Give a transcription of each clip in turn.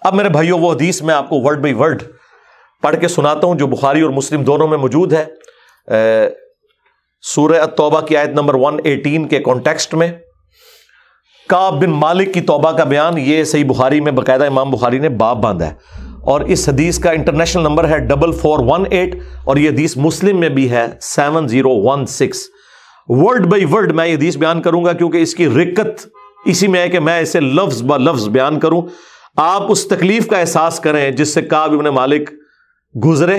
اب میرے بھائیوں وہ حدیث میں آپ کو ورڈ بائی ورڈ پڑھ کے سناتا ہوں جو بخاری اور مسلم دونوں میں موجود ہے. سورہ التوبہ کی آیت نمبر 118 کے کانٹیکسٹ میں کعب بن مالک کی توبہ کا بیان یہ صحیح بخاری میں باقاعدہ امام بخاری نے باب باندھا ہے, اور اس حدیث کا انٹرنیشنل نمبر ہے 4418, اور یہ حدیث مسلم میں بھی ہے 7016. ورڈ بائی ورڈ میں یہ حدیث بیان کروں گا کیونکہ اس کی رکت اسی میں ہے کہ میں اسے لفظ با لفظ بیان کروں, آپ اس تکلیف کا احساس کریں جس سے کعب بن مالک گزرے,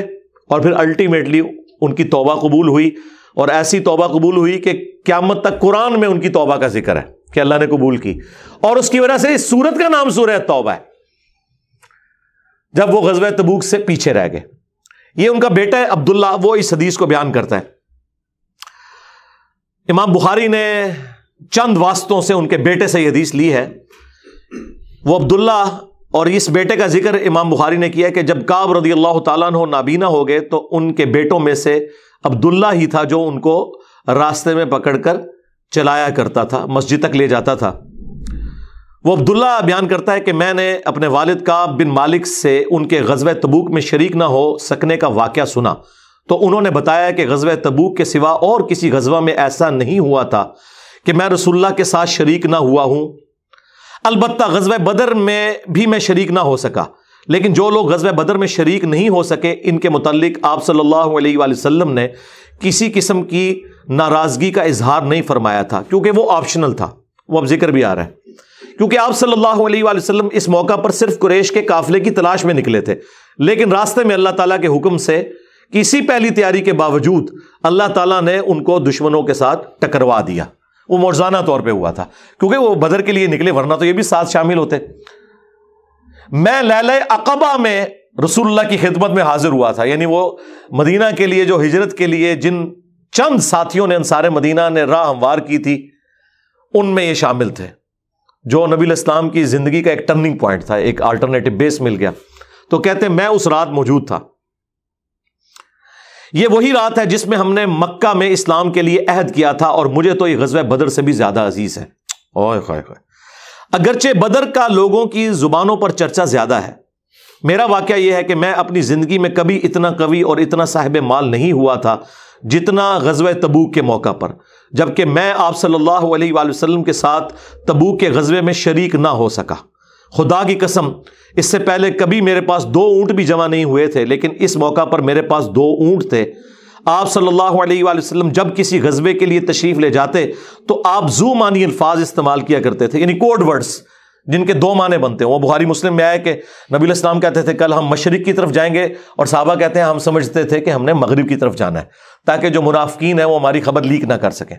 اور پھر الٹیمیٹلی ان کی توبہ قبول ہوئی, اور ایسی توبہ قبول ہوئی کہ قیامت تک قرآن میں ان کی توبہ کا ذکر ہے کہ اللہ نے قبول کی, اور اس کی وجہ سے اس سورت کا نام سورہ توبہ ہے, جب وہ غزوہ تبوک سے پیچھے رہ گئے. یہ ان کا بیٹا ہے عبداللہ, وہ اس حدیث کو بیان کرتا ہے. امام بخاری نے چند واسطوں سے ان کے بیٹے سے یہ حدیث لی ہے. وہ عبداللہ اور اس بیٹے کا ذکر امام بخاری نے کیا کہ جب کعب رضی اللہ تعالیٰ عنہ نابینا ہو گئے تو ان کے بیٹوں میں سے عبداللہ ہی تھا جو ان کو راستے میں پکڑ کر چلایا کرتا تھا, مسجد تک لے جاتا تھا. وہ عبداللہ بیان کرتا ہے کہ میں نے اپنے والد کعب بن مالک سے ان کے غزوہ تبوک میں شریک نہ ہو سکنے کا واقعہ سنا, تو انہوں نے بتایا کہ غزوہ تبوک کے سوا اور کسی غزوہ میں ایسا نہیں ہوا تھا کہ میں رسول اللہ کے ساتھ شریک نہ ہوا ہوں. البتہ غزوہ بدر میں بھی میں شریک نہ ہو سکا, لیکن جو لوگ غزوہ بدر میں شریک نہیں ہو سکے ان کے متعلق آپ صلی اللہ علیہ وآلہ وسلم نے کسی قسم کی ناراضگی کا اظہار نہیں فرمایا تھا, کیونکہ وہ آپشنل تھا. وہ اب ذکر بھی آ رہا ہے کیونکہ آپ صلی اللہ علیہ وآلہ وسلم اس موقع پر صرف قریش کے قافلے کی تلاش میں نکلے تھے, لیکن راستے میں اللہ تعالیٰ کے حکم سے کسی پہلی تیاری کے باوجود اللہ تعالیٰ نے ان کو دشمنوں کے ساتھ ٹکروا دیا. وہ معجزانہ طور پہ ہوا تھا کیونکہ وہ بدر کے لیے نکلے, ورنہ تو یہ بھی ساتھ شامل ہوتے. میں لیلہ عقبہ میں رسول اللہ کی خدمت میں حاضر ہوا تھا, یعنی وہ مدینہ کے لیے جو ہجرت کے لیے جن چند ساتھیوں نے انصار مدینہ نے راہ ہموار کی تھی ان میں یہ شامل تھے, جو نبی الاسلام کی زندگی کا ایک ٹرننگ پوائنٹ تھا, ایک آلٹرنیٹو بیس مل گیا. تو کہتے ہیں میں اس رات موجود تھا. یہ وہی رات ہے جس میں ہم نے مکہ میں اسلام کے لیے عہد کیا تھا, اور مجھے تو یہ غزوہ بدر سے بھی زیادہ عزیز ہے. اوئے خائے خائے. اگرچہ بدر کا لوگوں کی زبانوں پر چرچا زیادہ ہے, میرا واقعہ یہ ہے کہ میں اپنی زندگی میں کبھی اتنا قوی اور اتنا صاحب مال نہیں ہوا تھا جتنا غزوہ تبوک کے موقع پر, جبکہ میں آپ صلی اللہ علیہ وآلہ وسلم کے ساتھ تبوک کے غزوے میں شریک نہ ہو سکا. خدا کی قسم اس سے پہلے کبھی میرے پاس 2 اونٹ بھی جمع نہیں ہوئے تھے, لیکن اس موقع پر میرے پاس 2 اونٹ تھے. آپ صلی اللہ علیہ وآلہ وسلم جب کسی غزوے کے لیے تشریف لے جاتے تو آپ ذو معنی الفاظ استعمال کیا کرتے تھے, یعنی کوڈ ورڈز جن کے 2 معنی بنتے ہیں. وہ بخاری مسلم میں آئے کہ نبی الاسلام کہتے تھے کل ہم مشرق کی طرف جائیں گے, اور صحابہ کہتے ہیں ہم سمجھتے تھے کہ ہم نے مغرب کی طرف جانا ہے تاکہ جو منافقین ہیں وہ ہماری خبر لیک نہ کر سکیں.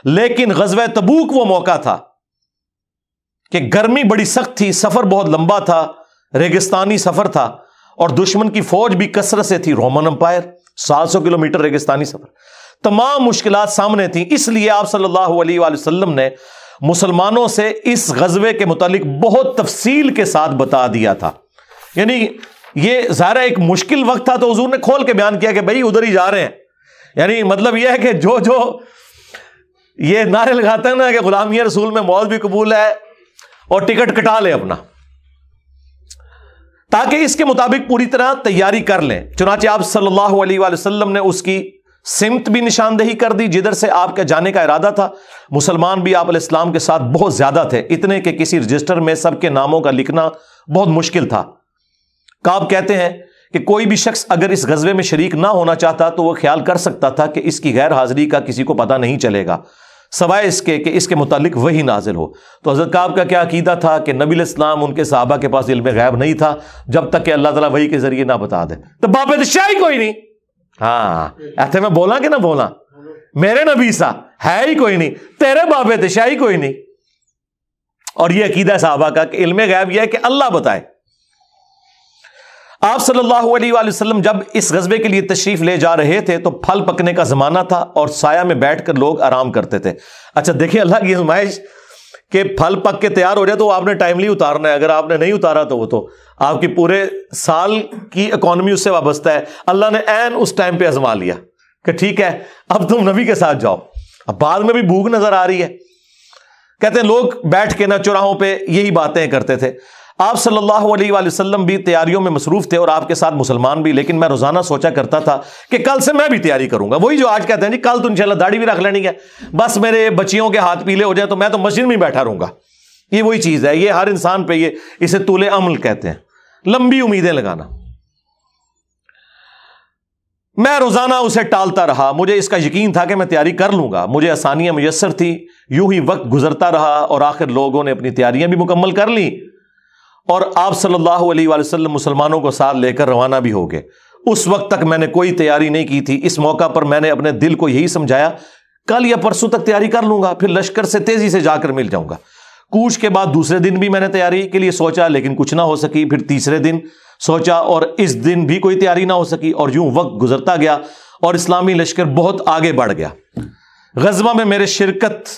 لیکن غزوہ تبوک وہ موقع تھا کہ گرمی بڑی سخت تھی, سفر بہت لمبا تھا, ریگستانی سفر تھا, اور دشمن کی فوج بھی کثرت سے تھی. رومن امپائر 700 کلومیٹر ریگستانی سفر, تمام مشکلات سامنے تھیں. اس لیے آپ صلی اللہ علیہ وآلہ وسلم نے مسلمانوں سے اس غزوے کے متعلق بہت تفصیل کے ساتھ بتا دیا تھا. یعنی یہ ظاہر ایک مشکل وقت تھا تو حضور نے کھول کے بیان کیا کہ بھائی ادھر ہی جا رہے ہیں. یعنی مطلب یہ ہے کہ جو یہ نعرے لگاتے ہیں نا کہ غلامی رسول میں موت بھی قبول ہے اور ٹکٹ کٹا لے اپنا, تاکہ اس کے مطابق پوری طرح تیاری کر لیں. چنانچہ آپ صلی اللہ علیہ وآلہ وسلم نے اس کی سمت بھی نشاندہی کر دی جدھر سے آپ کا جانے کا ارادہ تھا. مسلمان بھی آپ علیہ السلام کے ساتھ بہت زیادہ تھے, اتنے کہ کسی رجسٹر میں سب کے ناموں کا لکھنا بہت مشکل تھا. کعب کہتے ہیں کہ کوئی بھی شخص اگر اس غزوے میں شریک نہ ہونا چاہتا تو وہ خیال کر سکتا تھا کہ اس کی غیر حاضری کا کسی کو پتہ نہیں چلے گا سوائے اس کے کہ اس کے متعلق وحی نازل ہو. تو حضرت کعب کا کیا عقیدہ تھا کہ نبی علیہ السلام ان کے صحابہ کے پاس علم غیب نہیں تھا جب تک کہ اللہ تعالیٰ وحی کے ذریعے نہ بتا دے. تو باب شاہی کوئی نہیں, ہاں ایسے میں بولا کہ نہ بولا, میرے نبی سا ہے ہی کوئی نہیں, تیرے باب شاہی کوئی نہیں. اور یہ عقیدہ صحابہ کا کہ علم غیب یہ ہے کہ اللہ بتائے. آپ صلی اللہ علیہ وآلہ وسلم جب اس غزوے کے لیے تشریف لے جا رہے تھے تو پھل پکنے کا زمانہ تھا اور سایہ میں بیٹھ کر لوگ آرام کرتے تھے. اچھا دیکھیں اللہ کی آزمائش کہ پھل پک کے تیار ہو جائے تو آپ نے ٹائملی اتارنا ہے, اگر آپ نے نہیں اتارا تو وہ تو آپ کی پورے سال کی اکانومی اس سے وابستہ ہے. اللہ نے عین اس ٹائم پہ آزما لیا کہ ٹھیک ہے اب تم نبی کے ساتھ جاؤ. اب بعد میں بھی بھوک نظر آ رہی ہے. کہتے ہیں لوگ بیٹھ کے نہ چوراہوں پہ یہی باتیں کرتے تھے. آپ صلی اللہ علیہ وآلہ وسلم بھی تیاریوں میں مصروف تھے اور آپ کے ساتھ مسلمان بھی، لیکن میں روزانہ سوچا کرتا تھا کہ کل سے میں بھی تیاری کروں گا. وہی جو آج کہتے ہیں جی کل تو انشاءاللہ داڑھی بھی رکھ لینی ہے، بس میرے بچیوں کے ہاتھ پیلے ہو جائیں تو میں تو مسجد میں ہی بیٹھا رہوں گا. یہ وہی چیز ہے، یہ ہر انسان پہ اسے طول عمل کہتے ہیں، لمبی امیدیں لگانا. میں روزانہ اسے ٹالتا رہا. مجھے اس کا یقین تھا کہ میں تیاری کر لوں گا، مجھے آسانیاں میسر تھی. یوں ہی وقت گزرتا رہا اور آخر لوگوں نے اپنی تیاریاں بھی مکمل کر لی اور آپ صلی اللہ علیہ وآلہ وسلم مسلمانوں کو ساتھ لے کر روانہ بھی ہو گئے. اس وقت تک میں نے کوئی تیاری نہیں کی تھی. اس موقع پر میں نے اپنے دل کو یہی سمجھایا کل یا پرسوں تک تیاری کر لوں گا، پھر لشکر سے تیزی سے جا کر مل جاؤں گا. کوچ کے بعد دوسرے دن بھی میں نے تیاری کے لیے سوچا لیکن کچھ نہ ہو سکی. پھر تیسرے دن سوچا اور اس دن بھی کوئی تیاری نہ ہو سکی. اور یوں وقت گزرتا گیا اور اسلامی لشکر بہت آگے بڑھ گیا. غزوہ میں میرے شرکت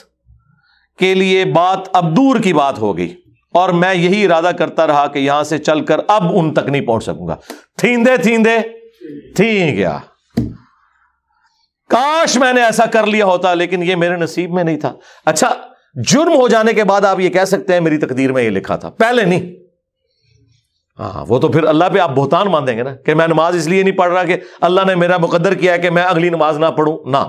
کے لیے بات اب دور کی بات ہو گئی اور میں یہی ارادہ کرتا رہا کہ یہاں سے چل کر اب ان تک نہیں پہنچ سکوں گا. تھیندے تھیندے تھی گیا. کاش میں نے ایسا کر لیا ہوتا، لیکن یہ میرے نصیب میں نہیں تھا. اچھا، جرم ہو جانے کے بعد آپ یہ کہہ سکتے ہیں میری تقدیر میں یہ لکھا تھا، پہلے نہیں. ہاں، وہ تو پھر اللہ پہ آپ بہتان مان دیں گے نا کہ میں نماز اس لیے نہیں پڑھ رہا کہ اللہ نے میرا مقدر کیا ہے کہ میں اگلی نماز نہ پڑھوں. نہ،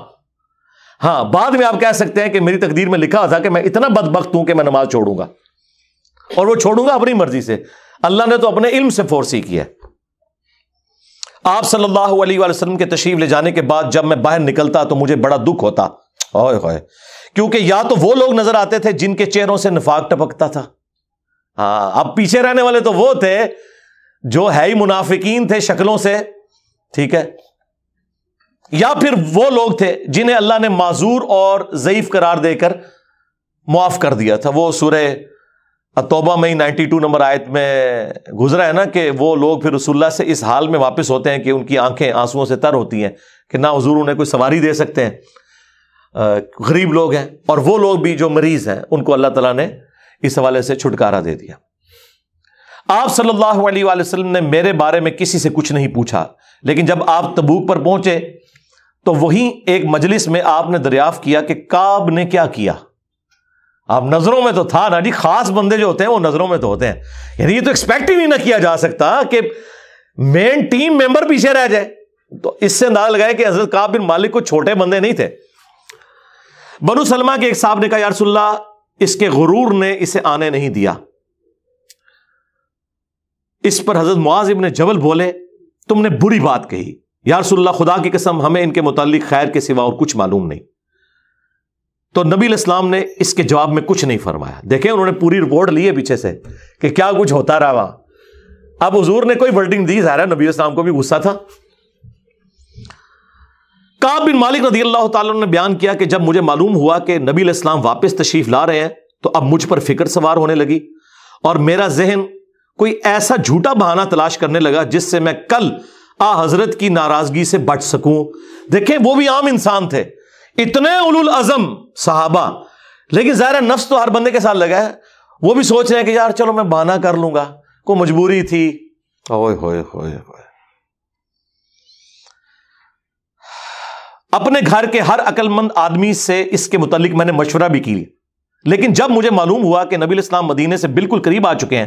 ہاں بعد میں آپ کہہ سکتے ہیں کہ میری تقدیر میں لکھا تھا کہ میں اتنا بدبخت ہوں کہ میں نماز چھوڑوں گا، اور وہ چھوڑوں گا اپنی مرضی سے. اللہ نے تو اپنے علم سے فورسی کیا ہے. آپ صلی اللہ علیہ وآلہ وسلم کے تشریف لے جانے کے بعد جب میں باہر نکلتا تو مجھے بڑا دکھ ہوتا، اوئے ہوئے، کیونکہ یا تو وہ لوگ نظر آتے تھے جن کے چہروں سے نفاق ٹپکتا تھا. ہاں، اب پیچھے رہنے والے تو وہ تھے جو ہے ہی منافقین تھے شکلوں سے، ٹھیک ہے، یا پھر وہ لوگ تھے جنہیں اللہ نے معذور اور ضعیف قرار دے کر معاف کر دیا تھا. وہ سورہ التوبہ میں 92 نمبر آیت میں گزرا ہے نا کہ وہ لوگ پھر رسول اللہ سے اس حال میں واپس ہوتے ہیں کہ ان کی آنکھیں آنسوؤں سے تر ہوتی ہیں کہ نہ حضور انہیں کوئی سواری دے سکتے ہیں، غریب لوگ ہیں. اور وہ لوگ بھی جو مریض ہیں ان کو اللہ تعالیٰ نے اس حوالے سے چھٹکارا دے دیا. آپ صلی اللہ علیہ وآلہ وسلم نے میرے بارے میں کسی سے کچھ نہیں پوچھا، لیکن جب آپ تبوک پر پہنچے تو وہیں ایک مجلس میں آپ نے دریافت کیا کہ کعب نے کیا کیا. آپ نظروں میں تو تھا نا جی، خاص بندے جو ہوتے ہیں وہ نظروں میں تو ہوتے ہیں. یعنی یہ تو ایکسپیکٹ ہی نہیں نہ کیا جا سکتا کہ مین ٹیم ممبر پیچھے رہ جائے. تو اس سے اندازہ لگائے کہ حضرت کعب بن مالک کو چھوٹے بندے نہیں تھے. بنو سلمہ کے ایک صاحب نے کہا یا رسول اللہ اس کے غرور نے اسے آنے نہیں دیا. اس پر حضرت معاذ ابن جبل بولے تم نے بری بات کہی. یا رسول اللہ خدا کی قسم ہمیں ان کے متعلق خیر کے سوا اور کچھ معلوم نہیں. تو نبی علیہ السلام نے اس کے جواب میں کچھ نہیں فرمایا. دیکھیں انہوں نے پوری رپورٹ لی ہے پیچھے سے کہ کیا کچھ ہوتا رہا وہاں. اب حضور نے کوئی ورڈنگ دی، ظاہر ہے نبی علیہ السلام کو بھی غصہ تھا. کعب بن مالک رضی اللہ تعالیٰ نے بیان کیا کہ جب مجھے معلوم ہوا کہ نبی علیہ السلام واپس تشریف لا رہے ہیں تو اب مجھ پر فکر سوار ہونے لگی اور میرا ذہن کوئی ایسا جھوٹا بہانہ تلاش کرنے لگا جس سے میں کل حضرت کی ناراضگی سے بچ سکوں. دیکھیں وہ بھی عام انسان تھے، اتنے اولو العزم صحابہ، لیکن ظاہر نفس تو ہر بندے کے ساتھ لگا ہے. وہ بھی سوچ رہے ہیں کہ یار چلو میں بہانہ کر لوں گا، کوئی مجبوری تھی. اوئے ہوئے ہوئے ہوئے. اپنے گھر کے ہر عقل مند آدمی سے اس کے متعلق میں نے مشورہ بھی کی، لیکن جب مجھے معلوم ہوا کہ نبی علیہ السلام مدینے سے بالکل قریب آ چکے ہیں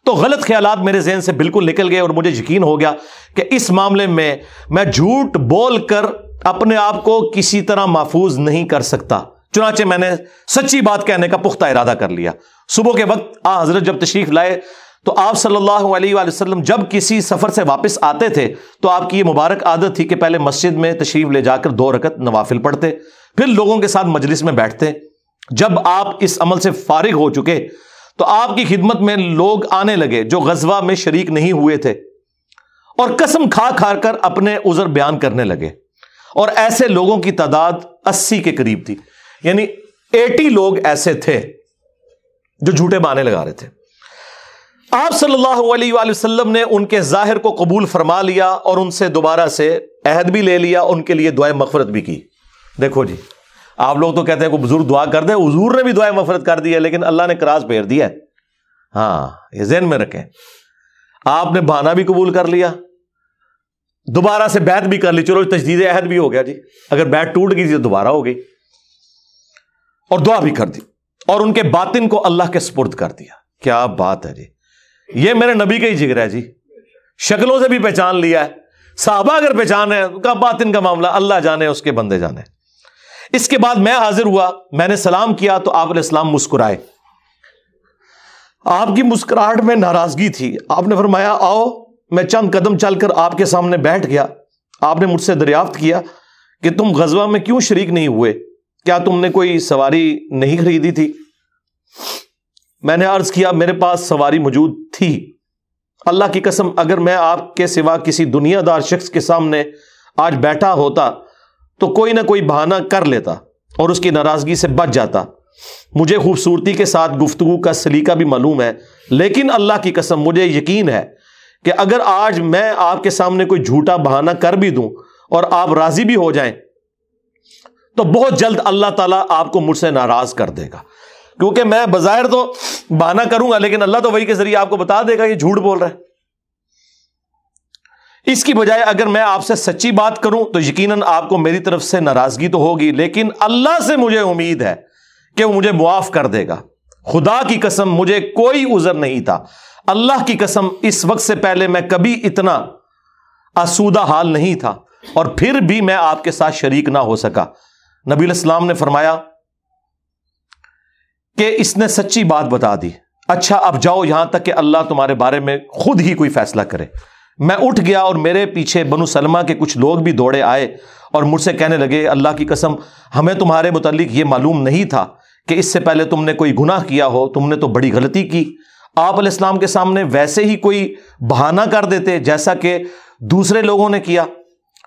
تو غلط خیالات میرے ذہن سے بالکل نکل گئے اور مجھے یقین ہو گیا کہ اس معاملے میں جھوٹ بول کر اپنے آپ کو کسی طرح محفوظ نہیں کر سکتا. چنانچہ میں نے سچی بات کہنے کا پختہ ارادہ کر لیا. صبح کے وقت حضرت جب تشریف لائے تو آپ صلی اللہ علیہ وآلہ وسلم جب کسی سفر سے واپس آتے تھے تو آپ کی یہ مبارک عادت تھی کہ پہلے مسجد میں تشریف لے جا کر 2 رکعت نوافل پڑھتے، پھر لوگوں کے ساتھ مجلس میں بیٹھتے. جب آپ اس عمل سے فارغ ہو چکے تو آپ کی خدمت میں لوگ آنے لگے جو غزوہ میں شریک نہیں ہوئے تھے اور قسم کھا کھا کر اپنے عذر بیان کرنے لگے، اور ایسے لوگوں کی تعداد 80 کے قریب تھی. یعنی 80 لوگ ایسے تھے جو جھوٹے بہانے لگا رہے تھے. آپ صلی اللہ علیہ وآلہ وسلم نے ان کے ظاہر کو قبول فرما لیا اور ان سے دوبارہ سے عہد بھی لے لیا، ان کے لیے دعائے مغفرت بھی کی. دیکھو جی، آپ لوگ تو کہتے ہیں کوئی بزرگ دعا کر دے، حضور نے بھی دعائے مغفرت کر دی ہے، لیکن اللہ نے کراس پھیر دیا ہے. ہاں یہ ذہن میں رکھیں. آپ نے بہانہ بھی قبول کر لیا، دوبارہ سے بیعت بھی کر لی، چلو تجدید عہد بھی ہو گیا جی. اگر بیعت ٹوٹ گئی تو دوبارہ ہو گئی، اور دعا بھی کر دی اور ان کے باطن کو اللہ کے سپرد کر دیا. کیا بات ہے جی. یہ میرے نبی کا ہی جگر ہے جی، شکلوں سے بھی پہچان لیا ہے، صحابہ اگر پہچان ہے کا باطن کا معاملہ اللہ جانے، اس کے بندے جانے۔ اس کے بعد میں حاضر ہوا، میں نے سلام کیا تو آپ علیہ السلام مسکرائے، آپ کی مسکراہٹ میں ناراضگی تھی۔ آپ نے فرمایا آؤ، میں چند قدم چل کر آپ کے سامنے بیٹھ گیا۔ آپ نے مجھ سے دریافت کیا کہ تم غزوہ میں کیوں شریک نہیں ہوئے، کیا تم نے کوئی سواری نہیں خریدی تھی؟ میں نے عرض کیا میرے پاس سواری موجود تھی، اللہ کی قسم اگر میں آپ کے سوا کسی دنیا دار شخص کے سامنے آج بیٹھا ہوتا تو کوئی نہ کوئی بہانہ کر لیتا اور اس کی ناراضگی سے بچ جاتا۔ مجھے خوبصورتی کے ساتھ گفتگو کا سلیقہ بھی معلوم ہے، لیکن اللہ کی قسم مجھے یقین ہے کہ اگر آج میں آپ کے سامنے کوئی جھوٹا بہانہ کر بھی دوں اور آپ راضی بھی ہو جائیں تو بہت جلد اللہ تعالیٰ آپ کو مجھ سے ناراض کر دے گا، کیونکہ میں بظاہر تو بہانہ کروں گا لیکن اللہ تو وہی کے ذریعے آپ کو بتا دے گا یہ جھوٹ بول رہا ہے۔ اس کی بجائے اگر میں آپ سے سچی بات کروں تو یقیناً آپ کو میری طرف سے ناراضگی تو ہوگی، لیکن اللہ سے مجھے امید ہے کہ وہ مجھے معاف کر دے گا۔ خدا کی قسم مجھے کوئی عذر نہیں تھا، اللہ کی قسم اس وقت سے پہلے میں کبھی اتنا آسودہ حال نہیں تھا، اور پھر بھی میں آپ کے ساتھ شریک نہ ہو سکا۔ نبی علیہ السلام نے فرمایا کہ اس نے سچی بات بتا دی، اچھا اب جاؤ یہاں تک کہ اللہ تمہارے بارے میں خود ہی کوئی فیصلہ کرے۔ میں اٹھ گیا اور میرے پیچھے بنو سلمہ کے کچھ لوگ بھی دوڑے آئے اور مجھ سے کہنے لگے اللہ کی قسم ہمیں تمہارے متعلق یہ معلوم نہیں تھا کہ اس سے پہلے تم نے کوئی گناہ کیا ہو، تم نے تو بڑی غلطی کی۔ آپ علیہ السلام کے سامنے ویسے ہی کوئی بہانہ کر دیتے جیسا کہ دوسرے لوگوں نے کیا،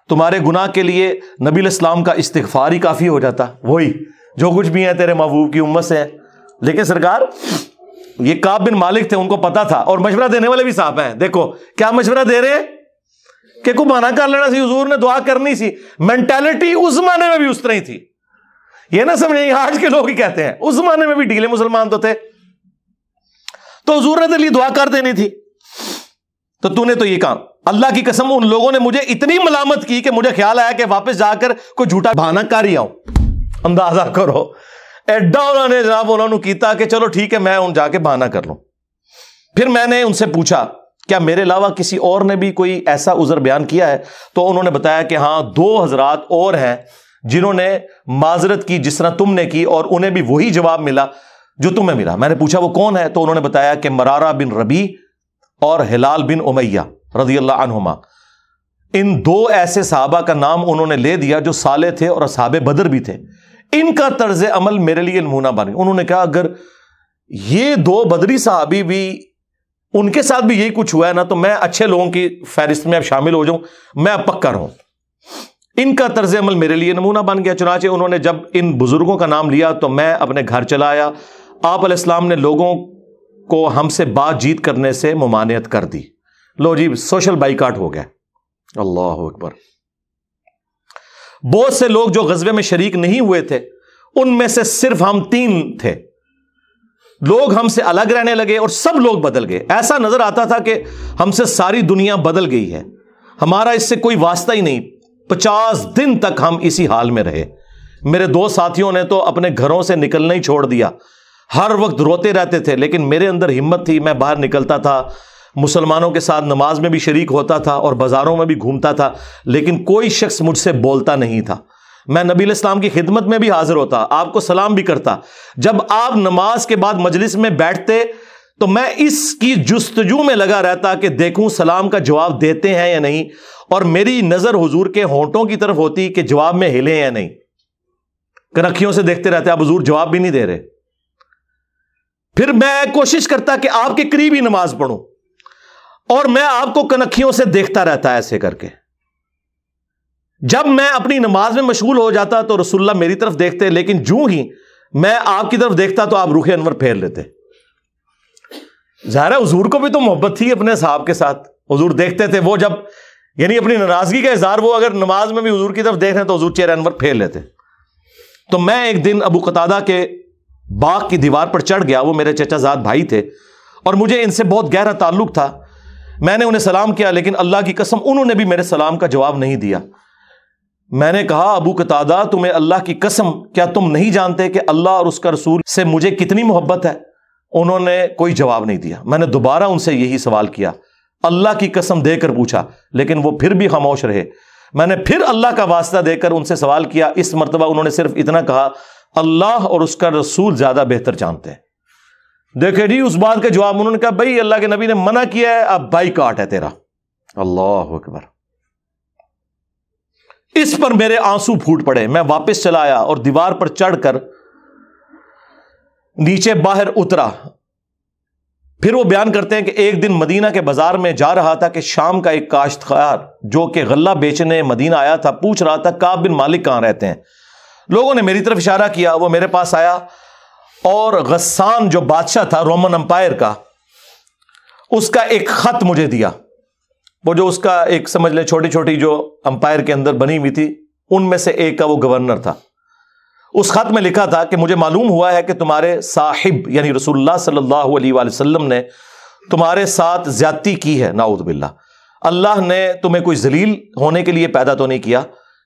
تمہارے گناہ کے لیے نبی علیہ السلام کا استغفار ہی کافی ہو جاتا، وہی جو کچھ بھی ہے تیرے محبوب کی امت سے ہے۔ لیکن سرکار یہ کعب بن مالک تھے، ان کو پتا تھا، اور مشورہ دینے والے بھی صاحب ہیں، دیکھو کیا مشورہ دے رہے ہیں کہ کو بہانہ کر لینا سی، حضور نے دعا کرنی سی۔ مینٹالٹی اس زمانے میں بھی اس طرح ہی تھی، یہ نہ سمجھیں آج کے لوگ ہی کہتے ہیں، اس زمانے میں بھی ڈھیلے مسلمان تو تھے، تو حضور نے تیرے لیے دعا کر دینی تھی، تو نے تو یہ کام۔ اللہ کی قسم ان لوگوں نے مجھے اتنی ملامت کی کہ مجھے خیال آیا کہ واپس جا کر کوئی جھوٹا بہانہ کر ہی آؤں۔ اندازہ کرو ایڈا انہوں نے جناب انہوں نے کیتا کہ چلو ٹھیک ہے میں ان جا کے بہانہ کر لوں۔ پھر میں نے ان سے پوچھا کیا میرے علاوہ کسی اور نے بھی کوئی ایسا عذر بیان کیا ہے؟ تو انہوں نے بتایا کہ ہاں 2 حضرات اور ہیں جنہوں نے معذرت کی جس طرح تم نے کی، اور انہیں بھی وہی جواب ملا جو تمہیں ملا۔ میں نے پوچھا وہ کون ہے؟ تو انہوں نے بتایا کہ مرارہ بن ربیع اور ہلال بن امیہ رضی اللہ عنہما۔ ان 2 ایسے صحابہ کا نام انہوں نے لے دیا جو صالح تھے اور اصحاب بدر بھی تھے، ان کا طرز عمل میرے لیے نمونہ بن گیا۔ انہوں نے کہا اگر یہ 2 بدری صحابی بھی ان کے ساتھ بھی یہی کچھ ہوا ہے نا تو میں اچھے لوگوں کی فہرست میں اب شامل ہو جاؤں، میں اب پکا رہوں۔ ان کا طرز عمل میرے لیے نمونہ بن گیا۔ چنانچہ انہوں نے جب ان بزرگوں کا نام لیا تو میں اپنے گھر چلا آیا۔ آپ علیہ السلام نے لوگوں کو ہم سے بات چیت کرنے سے ممانعت کر دی۔ لو جی سوشل بائیکاٹ ہو گیا۔ اللہ اکبر۔ بہت سے لوگ جو غزوے میں شریک نہیں ہوئے تھے ان میں سے صرف ہم 3 تھے، لوگ ہم سے الگ رہنے لگے اور سب لوگ بدل گئے۔ ایسا نظر آتا تھا کہ ہم سے ساری دنیا بدل گئی ہے، ہمارا اس سے کوئی واسطہ ہی نہیں۔ 50 دن تک ہم اسی حال میں رہے۔ میرے 2 ساتھیوں نے تو اپنے گھروں سے نکلنا ہی چھوڑ دیا، ہر وقت روتے رہتے تھے، لیکن میرے اندر ہمت تھی، میں باہر نکلتا تھا، مسلمانوں کے ساتھ نماز میں بھی شریک ہوتا تھا اور بازاروں میں بھی گھومتا تھا، لیکن کوئی شخص مجھ سے بولتا نہیں تھا۔ میں نبی علیہ السلام کی خدمت میں بھی حاضر ہوتا، آپ کو سلام بھی کرتا۔ جب آپ نماز کے بعد مجلس میں بیٹھتے تو میں اس کی جستجو میں لگا رہتا کہ دیکھوں سلام کا جواب دیتے ہیں یا نہیں، اور میری نظر حضور کے ہونٹوں کی طرف ہوتی کہ جواب میں ہلے یا نہیں۔ کنکھیوں سے دیکھتے رہتے، اب حضور جواب بھی نہیں دے رہے۔ پھر میں کوشش کرتا کہ آپ کے قریب ہی نماز پڑھوں، اور میں آپ کو کنکھیوں سے دیکھتا رہتا ایسے کر کے۔ جب میں اپنی نماز میں مشغول ہو جاتا تو رسول اللہ میری طرف دیکھتے، لیکن جو ہی میں آپ کی طرف دیکھتا تو آپ رخ انور پھیر لیتے۔ ظاہر ہے حضور کو بھی تو محبت تھی اپنے صحاب کے ساتھ، حضور دیکھتے تھے، وہ جب یعنی اپنی ناراضگی کا اظہار وہ اگر نماز میں بھی حضور کی طرف دیکھ رہے ہیں تو حضور چہرہ انور پھیر لیتے۔ تو میں ایک دن ابو قتادہ کے باغ کی دیوار پر چڑھ گیا، وہ میرے چچا زاد بھائی تھے اور مجھے ان سے بہت گہرا تعلق تھا۔ میں نے انہیں سلام کیا، لیکن اللہ کی قسم انہوں نے بھی میرے سلام کا جواب نہیں دیا۔ میں نے کہا ابو قتادہ تمہیں اللہ کی قسم کیا تم نہیں جانتے کہ اللہ اور اس کا رسول سے مجھے کتنی محبت ہے؟ انہوں نے کوئی جواب نہیں دیا. میں نے دوبارہ ان سے یہی سوال کیا, اللہ کی قسم دے کر پوچھا, لیکن وہ پھر بھی خاموش رہے. میں نے پھر اللہ کا واسطہ دے کر ان سے سوال کیا. اس مرتبہ انہوں نے صرف اتنا کہا, اللہ اور اس کا رسول زیادہ بہتر جانتے ہیں. دیکھیں جی اس بات کا جواب انہوں نے کہا, بھائی اللہ کے نبی نے منع کیا ہے, اب بائی کاٹ ہے تیرا. اللہ اکبر. اس پر میرے آنسو پھوٹ پڑے. میں واپس چلا آیا اور دیوار پر چڑھ کر نیچے باہر اترا. پھر وہ بیان کرتے ہیں کہ ایک دن مدینہ کے بازار میں جا رہا تھا کہ شام کا ایک کاشتکار جو کہ غلہ بیچنے مدینہ آیا تھا پوچھ رہا تھا کعب بن مالک کہاں رہتے ہیں. لوگوں نے میری طرف اشارہ کیا, وہ میرے پاس آیا اور غسان جو بادشاہ تھا رومن امپائر کا, اس کا ایک خط مجھے دیا. وہ جو اس کا ایک سمجھ لیں چھوٹی چھوٹی جو امپائر کے اندر بنی ہوئی تھی ان میں سے ایک کا وہ گورنر تھا. اس خط میں لکھا تھا کہ مجھے معلوم ہوا ہے کہ تمہارے صاحب یعنی رسول اللہ صلی اللہ علیہ وآلہ وسلم نے تمہارے ساتھ زیادتی کی ہے, نعوذ باللہ. اللہ نے تمہیں کوئی ذلیل ہونے کے لیے پیدا تو نہیں کیا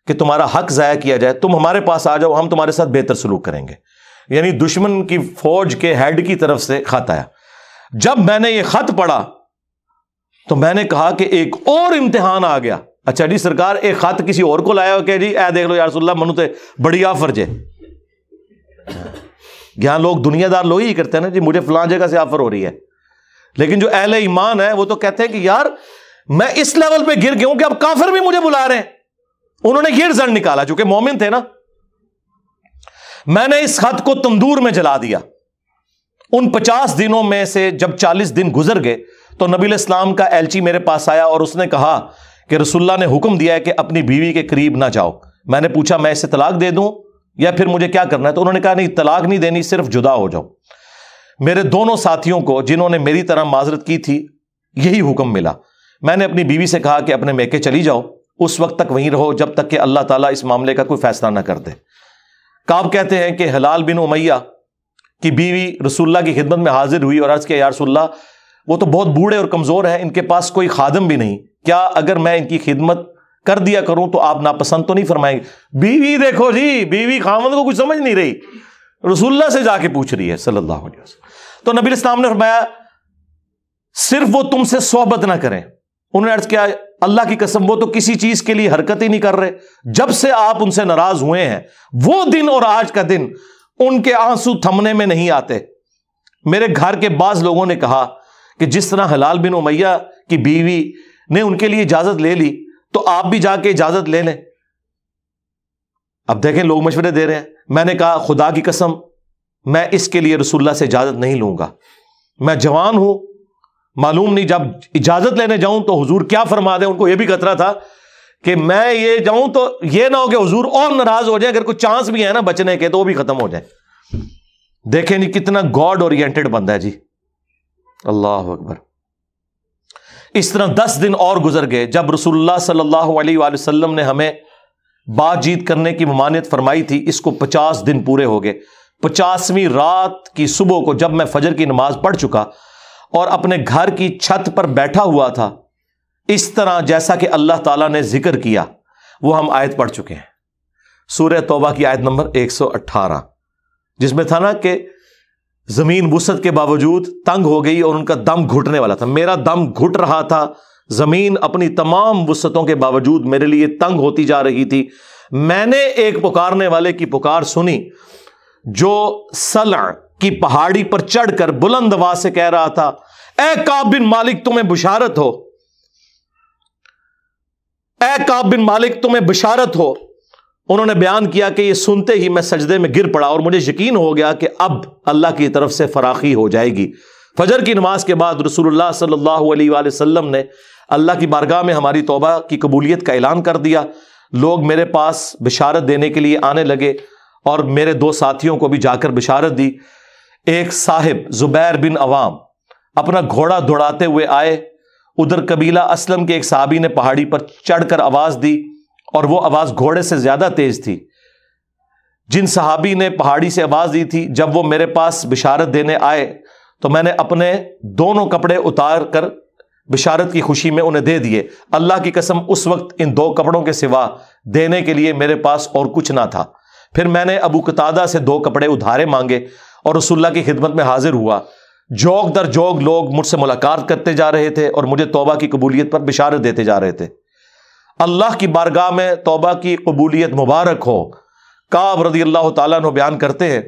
کہ تمہارا حق ضائع کیا جائے. تم ہمارے پاس آ جاؤ, ہم تمہارے ساتھ بہتر سلوک کریں گے. یعنی دشمن کی فوج کے ہیڈ کی طرف سے خط آیا. جب میں نے یہ خط پڑھا تو میں نے کہا کہ ایک اور امتحان آ گیا. اچھا جی سرکار, ایک خط کسی اور کو لایا ہو کہ جی اے دیکھ لو یا رسول اللہ منو تے بڑی آفر جے. یہاں لوگ دنیا دار لوگ ہی کرتے ہیں نا جی, مجھے فلاں جگہ سے آفر ہو رہی ہے. لیکن جو اہل ایمان ہے وہ تو کہتے ہیں کہ یار میں اس لیول پہ گر گیا ہوں کہ اب کافر بھی مجھے بلا رہے ہیں. انہوں نے یہ رزلٹ نکالا, چونکہ مومن تھے نا. میں نے اس خط کو تندور میں جلا دیا. ان 50 دنوں میں سے جب 40 دن گزر گئے تو نبی علیہ السلام کا ایلچی میرے پاس آیا اور اس نے کہا کہ رسول اللہ نے حکم دیا ہے کہ اپنی بیوی کے قریب نہ جاؤ. میں نے پوچھا میں اسے طلاق دے دوں یا پھر مجھے کیا کرنا ہے؟ تو انہوں نے کہا نہیں, طلاق نہیں دینی, صرف جدا ہو جاؤ. میرے دونوں ساتھیوں کو جنہوں نے میری طرح معذرت کی تھی یہی حکم ملا. میں نے اپنی بیوی سے کہا کہ اپنے میکے چلی جاؤ, اس وقت تک وہیں رہو جب تک کہ اللہ تعالیٰ اس معاملے کا کوئی فیصلہ نہ کر دے. کعب کہتے ہیں کہ ہلال بن امیہ کی بیوی رسول اللہ کی خدمت میں حاضر ہوئی اور عرض کیا یا رسول اللہ وہ تو بہت بوڑھے اور کمزور ہیں, ان کے پاس کوئی خادم بھی نہیں, کیا اگر میں ان کی خدمت کر دیا کروں تو آپ ناپسند تو نہیں فرمائیں گے؟ بیوی دیکھو جی, بیوی خامد کو کچھ سمجھ نہیں رہی, رسول اللہ سے جا کے پوچھ رہی ہے صلی اللہ علیہ وسلم. تو نبی الاسلام نے فرمایا صرف وہ تم سے صحبت نہ کریں. انہوں نے عرض کیا اللہ کی قسم وہ تو کسی چیز کے لیے حرکت ہی نہیں کر رہے. جب سے آپ ان سے ناراض ہوئے ہیں وہ دن اور آج کا دن ان کے آنسو تھمنے میں نہیں آتے. میرے گھر کے بعض لوگوں نے کہا کہ جس طرح ہلال بن امیہ کی بیوی نے ان کے لیے اجازت لے لی تو آپ بھی جا کے اجازت لے لیں. اب دیکھیں لوگ مشورے دے رہے ہیں. میں نے کہا خدا کی قسم میں اس کے لیے رسول اللہ سے اجازت نہیں لوں گا. میں جوان ہوں, معلوم نہیں جب اجازت لینے جاؤں تو حضور کیا فرما دیں. ان کو یہ بھی خطرہ تھا کہ میں یہ جاؤں تو یہ نہ ہو کہ حضور اور ناراض ہو جائیں, اگر کوئی چانس بھی ہے نا بچنے کے تو وہ بھی ختم ہو جائے. دیکھیں نہیں کتنا گاڈ اورینٹڈ بندہ ہے جی, اللہ اکبر. اس طرح 10 دن اور گزر گئے. جب رسول اللہ صلی اللہ علیہ وآلہ وسلم نے ہمیں بات چیت کرنے کی ممانعت فرمائی تھی, اس کو 50 دن پورے ہو گئے. 50ویں رات کی صبح کو جب میں فجر کی نماز پڑھ چکا اور اپنے گھر کی چھت پر بیٹھا ہوا تھا, اس طرح جیسا کہ اللہ تعالیٰ نے ذکر کیا وہ ہم آیت پڑھ چکے ہیں, سورہ توبہ کی آیت نمبر 118, جس میں تھا نا کہ زمین وسعت کے باوجود تنگ ہو گئی اور ان کا دم گھٹنے والا تھا. میرا دم گھٹ رہا تھا, زمین اپنی تمام وسعتوں کے باوجود میرے لیے تنگ ہوتی جا رہی تھی. میں نے ایک پکارنے والے کی پکار سنی جو سلع کی پہاڑی پر چڑھ کر بلند آواز سے کہہ رہا تھا اے کعب بن مالک تمہیں بشارت ہو, اے کعب بن مالک تمہیں بشارت ہو. انہوں نے بیان کیا کہ یہ سنتے ہی میں سجدے میں گر پڑا اور مجھے یقین ہو گیا کہ اب اللہ کی طرف سے فراخی ہو جائے گی. فجر کی نماز کے بعد رسول اللہ صلی اللہ علیہ وآلہ وسلم نے اللہ کی بارگاہ میں ہماری توبہ کی قبولیت کا اعلان کر دیا. لوگ میرے پاس بشارت دینے کے لیے آنے لگے اور میرے 2 ساتھیوں کو بھی جا کر بشارت دی. ایک صاحب زبیر بن عوام اپنا گھوڑا دوڑاتے ہوئے آئے. ادھر قبیلہ اسلم کے ایک صحابی نے پہاڑی پر چڑھ کر آواز دی اور وہ آواز گھوڑے سے زیادہ تیز تھی. جن صحابی نے پہاڑی سے آواز دی تھی جب وہ میرے پاس بشارت دینے آئے تو میں نے اپنے دونوں کپڑے اتار کر بشارت کی خوشی میں انہیں دے دیے. اللہ کی قسم اس وقت ان 2 کپڑوں کے سوا دینے کے لیے میرے پاس اور کچھ نہ تھا. پھر میں نے ابو قتادہ سے 2 کپڑے ادھارے مانگے اور رسول اللہ کی خدمت میں حاضر ہوا. جوگ در جوگ لوگ مجھ سے ملاقات کرتے جا رہے تھے اور مجھے توبہ کی قبولیت پر بشارت دیتے جا رہے تھے۔ اللہ کی بارگاہ میں توبہ کی قبولیت مبارک ہو۔ کعب رضی اللہ تعالیٰ عنہ بیان کرتے ہیں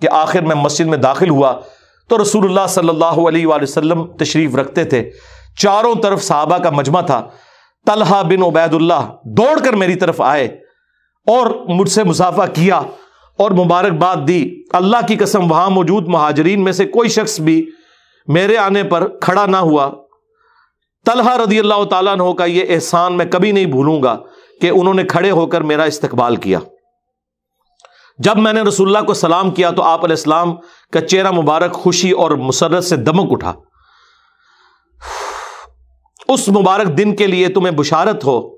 کہ آخر میں مسجد میں داخل ہوا تو رسول اللہ صلی اللہ علیہ وآلہ وسلم تشریف رکھتے تھے، چاروں طرف صحابہ کا مجمع تھا۔ طلحہ بن عبید اللہ دوڑ کر میری طرف آئے اور مجھ سے مصافحہ کیا اور مبارکباد دی۔ اللہ کی قسم وہاں موجود مہاجرین میں سے کوئی شخص بھی میرے آنے پر کھڑا نہ ہوا۔ طلحہ رضی اللہ تعالیٰ عنہ کا یہ احسان میں کبھی نہیں بھولوں گا کہ انہوں نے کھڑے ہو کر میرا استقبال کیا۔ جب میں نے رسول اللہ کو سلام کیا تو آپ علیہ السلام کا چہرہ مبارک خوشی اور مسرت سے دمک اٹھا۔ اس مبارک دن کے لیے تمہیں بشارت ہو،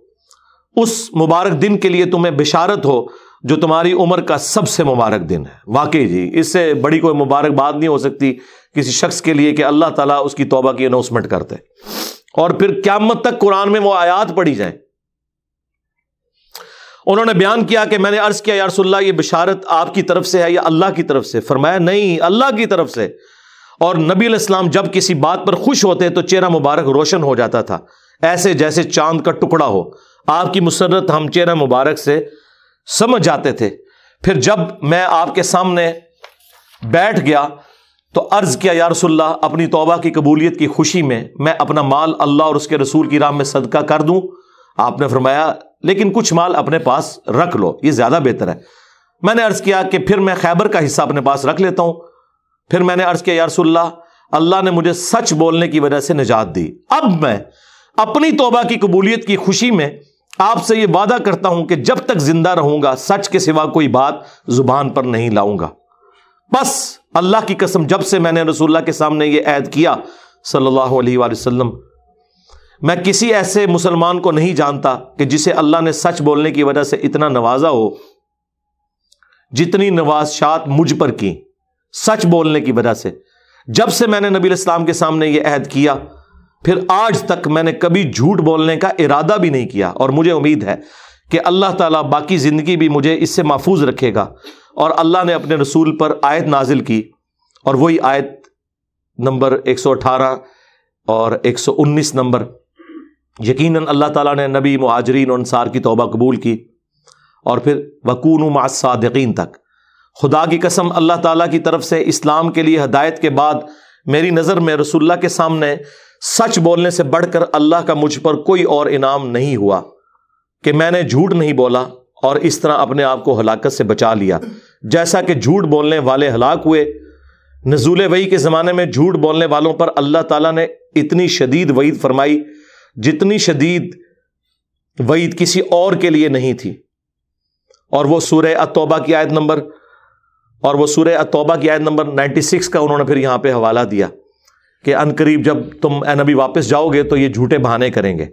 اس مبارک دن کے لیے تمہیں بشارت ہو جو تمہاری عمر کا سب سے مبارک دن ہے۔ واقعی جی، اس سے بڑی کوئی مبارک بات نہیں ہو سکتی کسی شخص کے لیے کہ اللہ تعالیٰ اس کی توبہ کی اناؤنسمنٹ کرتے اور پھر قیامت تک قرآن میں وہ آیات پڑھی جائیں۔ انہوں نے بیان کیا کہ میں نے عرض کیا یا رسول اللہ یہ بشارت آپ کی طرف سے ہے یا اللہ کی طرف سے؟ فرمایا نہیں، اللہ کی طرف سے۔ اور نبی علیہ السلام جب کسی بات پر خوش ہوتے تو چہرہ مبارک روشن ہو جاتا تھا، ایسے جیسے چاند کا ٹکڑا ہو۔ آپ کی مسرت ہم چہرہ مبارک سے سمجھ جاتے تھے۔ پھر جب میں آپ کے سامنے بیٹھ گیا تو عرض کیا یا رسول اللہ اپنی توبہ کی قبولیت کی خوشی میں اپنا مال اللہ اور اس کے رسول کی راہ میں صدقہ کر دوں؟ آپ نے فرمایا لیکن کچھ مال اپنے پاس رکھ لو، یہ زیادہ بہتر ہے۔ میں نے عرض کیا کہ پھر میں خیبر کا حصہ اپنے پاس رکھ لیتا ہوں۔ پھر میں نے عرض کیا یا رسول اللہ اللہ نے مجھے سچ بولنے کی وجہ سے نجات دی، اب میں اپنی توبہ کی قبولیت کی خوشی میں آپ سے یہ وعدہ کرتا ہوں کہ جب تک زندہ رہوں گا سچ کے سوا کوئی بات زبان پر نہیں لاؤں گا۔ بس اللہ کی قسم جب سے میں نے رسول اللہ کے سامنے یہ عہد کیا صلی اللہ علیہ وآلہ وسلم، میں کسی ایسے مسلمان کو نہیں جانتا کہ جسے اللہ نے سچ بولنے کی وجہ سے اتنا نوازا ہو جتنی نوازشات مجھ پر کی سچ بولنے کی وجہ سے۔ جب سے میں نے نبی علیہ السلام کے سامنے یہ عہد کیا پھر آج تک میں نے کبھی جھوٹ بولنے کا ارادہ بھی نہیں کیا، اور مجھے امید ہے کہ اللہ تعالیٰ باقی زندگی بھی مجھے اس سے محفوظ رکھے گا۔ اور اللہ نے اپنے رسول پر آیت نازل کی، اور وہی آیت نمبر 118 اور 119 نمبر، یقیناً اللہ تعالیٰ نے نبی، مہاجرین اور انصار کی توبہ قبول کی، اور پھر وَكُونُوا مَعَ الصَّادِقِينَ تک۔ خدا کی قسم اللہ تعالیٰ کی طرف سے اسلام کے لیے ہدایت کے بعد میری نظر میں رسول اللہ کے سامنے سچ بولنے سے بڑھ کر اللہ کا مجھ پر کوئی اور انعام نہیں ہوا کہ میں نے جھوٹ نہیں بولا اور اس طرح اپنے آپ کو ہلاکت سے بچا لیا۔ جیسا کہ جھوٹ بولنے والے ہلاک ہوئے، نزول وحی کے زمانے میں جھوٹ بولنے والوں پر اللہ تعالیٰ نے اتنی شدید وعید فرمائی جتنی شدید وعید کسی اور کے لیے نہیں تھی۔ اور وہ سورہ التوبہ کی آیت نمبر 96 کا انہوں نے پھر یہاں پہ حوالہ دیا کہ عنقریب جب تم اے نبی واپس جاؤ گے تو یہ جھوٹے بہانے کریں گے،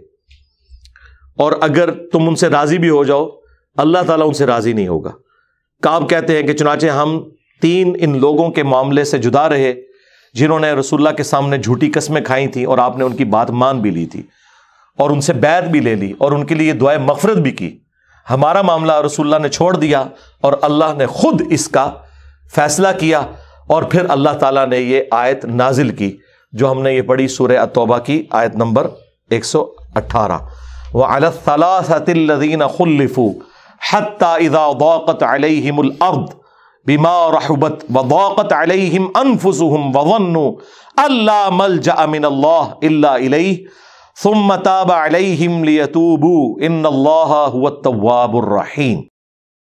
اور اگر تم ان سے راضی بھی ہو جاؤ اللہ تعالیٰ ان سے راضی نہیں ہوگا۔ کعب کہتے ہیں کہ چنانچہ ہم 3 ان لوگوں کے معاملے سے جدا رہے جنہوں نے رسول اللہ کے سامنے جھوٹی قسمیں کھائی تھیں اور آپ نے ان کی بات مان بھی لی تھی اور ان سے بیعت بھی لے لی اور ان کے لیے دعائے مغفرت بھی کی۔ ہمارا معاملہ رسول اللہ نے چھوڑ دیا اور اللہ نے خود اس کا فیصلہ کیا، اور پھر اللہ تعالیٰ نے یہ آیت نازل کی جو ہم نے یہ پڑھی سورہ التوبہ کی آیت نمبر 118، وَعَلَى الثَّلَاثَةِ الَّذِينَ خُلِّفُوا حَتَّى إِذَا ضَاقَتْ عَلَيْهِمُ الْأَرْضُ بِمَا رَحُبَتْ وَضَاقَتْ عَلَيْهِمْ أَنفُسُهُمْ وَظَنُّوا أَن لَّا مَلْجَأَ مِنَ اللَّهِ إِلَّا إِلَيْهِ ثُمَّ تَابَ عَلَيْهِمْ لِيَتُوبُوا إِنَّ اللَّهَ هُوَ التَّوَّابُ الرَّحِيمُ۔